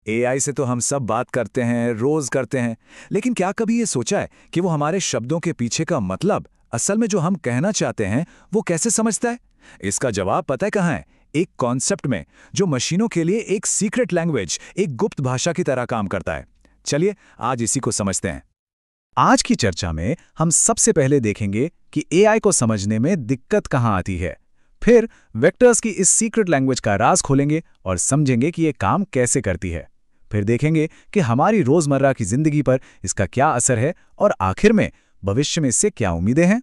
AI से तो हम सब बात करते हैं, रोज करते हैं, लेकिन क्या कभी ये सोचा है कि वो हमारे शब्दों के पीछे का मतलब, असल में जो हम कहना चाहते हैं, वो कैसे समझता है? इसका जवाब पता है कहाँ है? एक कॉन्सेप्ट में, जो मशीनों के लिए एक सीक्रेट लैंग्वेज, एक गुप्त भाषा की तरह काम करता है। चलिए आज इसी को समझते हैं। आज की चर्चा में हम सबसे पहले देखेंगे कि एआई को समझने में दिक्कत कहाँ आती है। फिर वेक्टर्स की इस सीक्रेट लैंग्वेज का राज खोलेंगे और समझेंगे कि ये काम कैसे करती है। फिर देखेंगे कि हमारी रोजमर्रा की जिंदगी पर इसका क्या असर है और आखिर में भविष्य में इससे क्या उम्मीदें हैं।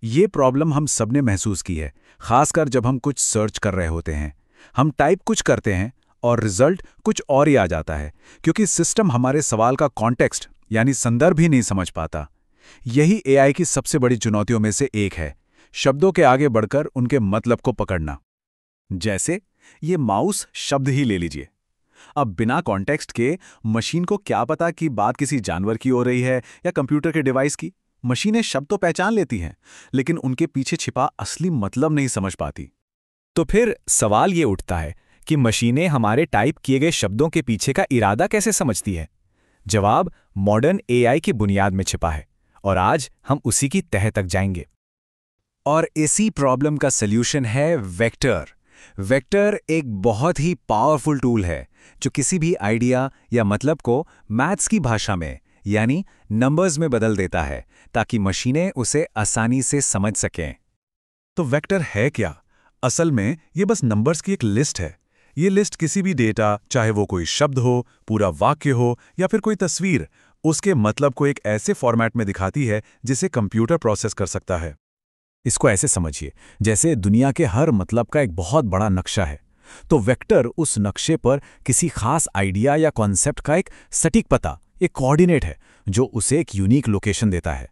ये प्रॉब्लम हम सबने महसूस की है, खासकर जब हम कुछ सर्च कर रहे होते हैं। हम टाइप कुछ करते हैं और रिजल्ट कुछ और ही आ जाता है, क्योंकि सिस्टम हमारे सवाल का कॉन्टेक्स्ट यानी संदर्भ ही नहीं समझ पाता। यही एआई की सबसे बड़ी चुनौतियों में से एक है, शब्दों के आगे बढ़कर उनके मतलब को पकड़ना। जैसे ये माउस शब्द ही ले लीजिए। अब बिना कॉन्टेक्स्ट के मशीन को क्या पता कि बात किसी जानवर की हो रही है या कंप्यूटर के डिवाइस की। मशीनें शब्द तो पहचान लेती हैं, लेकिन उनके पीछे छिपा असली मतलब नहीं समझ पाती। तो फिर सवाल ये उठता है कि मशीनें हमारे टाइप किए गए शब्दों के पीछे का इरादा कैसे समझती है? जवाब मॉडर्न एआई की बुनियाद में छिपा है और आज हम उसी की तह तक जाएंगे। और इसी प्रॉब्लम का सल्यूशन है वेक्टर। वेक्टर एक बहुत ही पावरफुल टूल है जो किसी भी आइडिया या मतलब को मैथ्स की भाषा में यानी नंबर्स में बदल देता है, ताकि मशीनें उसे आसानी से समझ सकें। तो वेक्टर है क्या? असल में ये बस नंबर्स की एक लिस्ट है। ये लिस्ट किसी भी डेटा, चाहे वो कोई शब्द हो, पूरा वाक्य हो या फिर कोई तस्वीर, उसके मतलब को एक ऐसे फॉर्मेट में दिखाती है जिसे कंप्यूटर प्रोसेस कर सकता है। इसको ऐसे समझिए, जैसे दुनिया के हर मतलब का एक बहुत बड़ा नक्शा है, तो वेक्टर उस नक्शे पर किसी खास आइडिया या कॉन्सेप्ट का एक सटीक पता, एक कोऑर्डिनेट है जो उसे एक यूनिक लोकेशन देता है।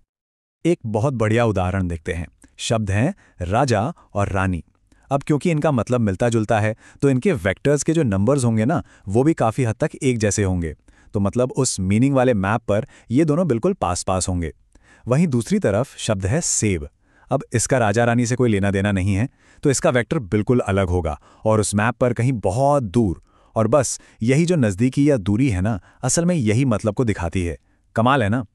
एक बहुत बढ़िया उदाहरण देखते हैं। शब्द हैं राजा और रानी। अब क्योंकि इनका मतलब मिलता जुलता है, तो इनके वेक्टर्स के जो नंबर्स होंगे ना, वो भी काफ़ी हद तक एक जैसे होंगे। तो मतलब उस मीनिंग वाले मैप पर ये दोनों बिल्कुल पास पास होंगे। वहीं दूसरी तरफ शब्द है सेब। अब इसका राजा रानी से कोई लेना देना नहीं है, तो इसका वेक्टर बिल्कुल अलग होगा और उस मैप पर कहीं बहुत दूर। और बस यही जो नज़दीकी या दूरी है ना, असल में यही मतलब को दिखाती है। कमाल है ना?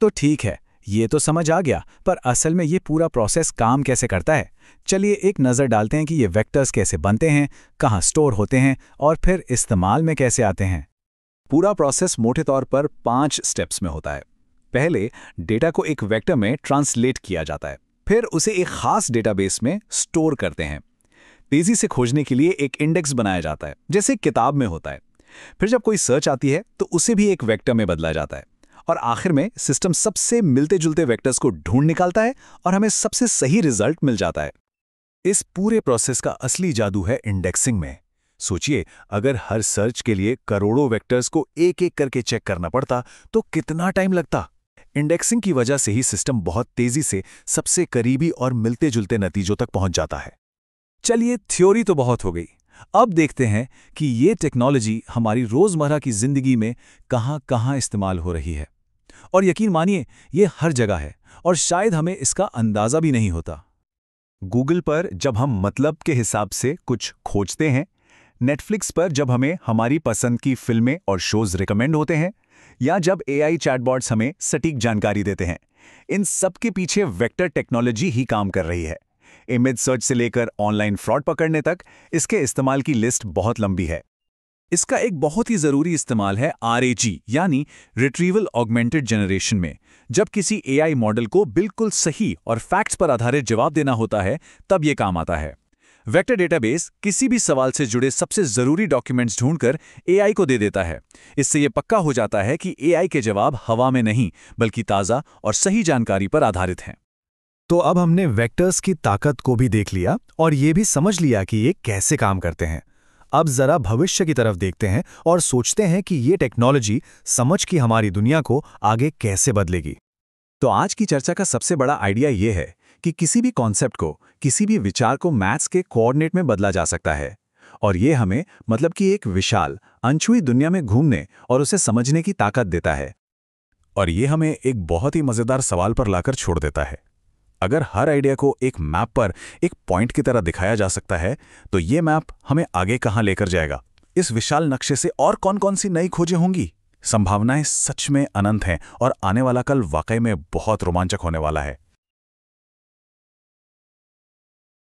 तो ठीक है, ये तो समझ आ गया, पर असल में ये पूरा प्रोसेस काम कैसे करता है? चलिए एक नज़र डालते हैं कि ये वेक्टर्स कैसे बनते हैं, कहाँ स्टोर होते हैं और फिर इस्तेमाल में कैसे आते हैं। पूरा प्रोसेस मोटे तौर पर 5 स्टेप्स में होता है। पहले डेटा को एक वेक्टर में ट्रांसलेट किया जाता है, फिर उसे एक खास डेटाबेस में स्टोर करते हैं। तेजी से खोजने के लिए एक इंडेक्स बनाया जाता है, जैसे किताब में होता है। फिर जब कोई सर्च आती है तो उसे भी एक वेक्टर में बदला जाता है और आखिर में सिस्टम सबसे मिलते जुलते वेक्टर्स को ढूंढ निकालता है और हमें सबसे सही रिजल्ट मिल जाता है। इस पूरे प्रोसेस का असली जादू है इंडेक्सिंग में। सोचिए, अगर हर सर्च के लिए करोड़ों वेक्टर्स को एक एक करके चेक करना पड़ता तो कितना टाइम लगता। इंडेक्सिंग की वजह से ही सिस्टम बहुत तेजी से सबसे करीबी और मिलते जुलते नतीजों तक पहुंच जाता है। चलिए, थ्योरी तो बहुत हो गई, अब देखते हैं कि ये टेक्नोलॉजी हमारी रोजमर्रा की जिंदगी में कहां-कहां इस्तेमाल हो रही है। और यकीन मानिए, ये हर जगह है और शायद हमें इसका अंदाजा भी नहीं होता। गूगल पर जब हम मतलब के हिसाब से कुछ खोजते हैं, नेटफ्लिक्स पर जब हमें हमारी पसंद की फिल्में और शोज रिकमेंड होते हैं, या जब एआई चैटबॉट्स हमें सटीक जानकारी देते हैं, इन सब के पीछे वेक्टर टेक्नोलॉजी ही काम कर रही है। इमेज सर्च से लेकर ऑनलाइन फ्रॉड पकड़ने तक इसके इस्तेमाल की लिस्ट बहुत लंबी है। इसका एक बहुत ही ज़रूरी इस्तेमाल है RAG यानी रिट्रीवल ऑगमेंटेड जनरेशन में। जब किसी एआई मॉडल को बिल्कुल सही और फैक्ट्स पर आधारित जवाब देना होता है, तब ये काम आता है। वेक्टर डेटाबेस किसी भी सवाल से जुड़े सबसे ज़रूरी डॉक्यूमेंट्स ढूंढकर एआई को दे देता है। इससे ये पक्का हो जाता है कि एआई के जवाब हवा में नहीं, बल्कि ताज़ा और सही जानकारी पर आधारित हैं। तो अब हमने वेक्टर्स की ताकत को भी देख लिया और ये भी समझ लिया कि ये कैसे काम करते हैं। अब जरा भविष्य की तरफ देखते हैं और सोचते हैं कि ये टेक्नोलॉजी समझ की हमारी दुनिया को आगे कैसे बदलेगी। तो आज की चर्चा का सबसे बड़ा आइडिया ये है कि किसी भी कॉन्सेप्ट को, किसी भी विचार को मैथ्स के कोऑर्डिनेट में बदला जा सकता है। और ये हमें मतलब कि एक विशाल, अनछुई दुनिया में घूमने और उसे समझने की ताकत देता है। और ये हमें एक बहुत ही मज़ेदार सवाल पर लाकर छोड़ देता है। अगर हर आइडिया को एक मैप पर एक पॉइंट की तरह दिखाया जा सकता है, तो ये मैप हमें आगे कहाँ लेकर जाएगा, इस विशाल नक्शे से और कौन कौन सी नई खोजें होंगी? संभावनाएं सच में अनंत हैं और आने वाला कल वाकई में बहुत रोमांचक होने वाला है।